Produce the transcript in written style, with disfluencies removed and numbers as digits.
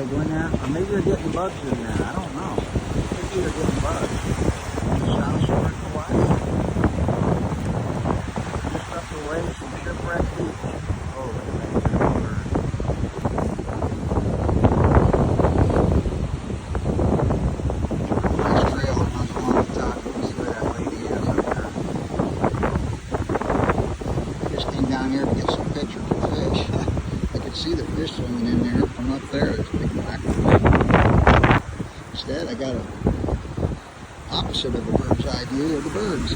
they go in there? Or maybe they're getting bugs in there. I don't know. Maybe they're getting bugs. South Shore of Koa'e. Just up the way from Shipwreck Beach. Oh, look at that beautiful bird. Nice trail that runs along the top. You can see where that lady is up there. Just came down here to get some pictures of fish. I could see the fish swimming in there from up there. It's a big black one. Instead, I got a opposite of the bird's eye view of the birds.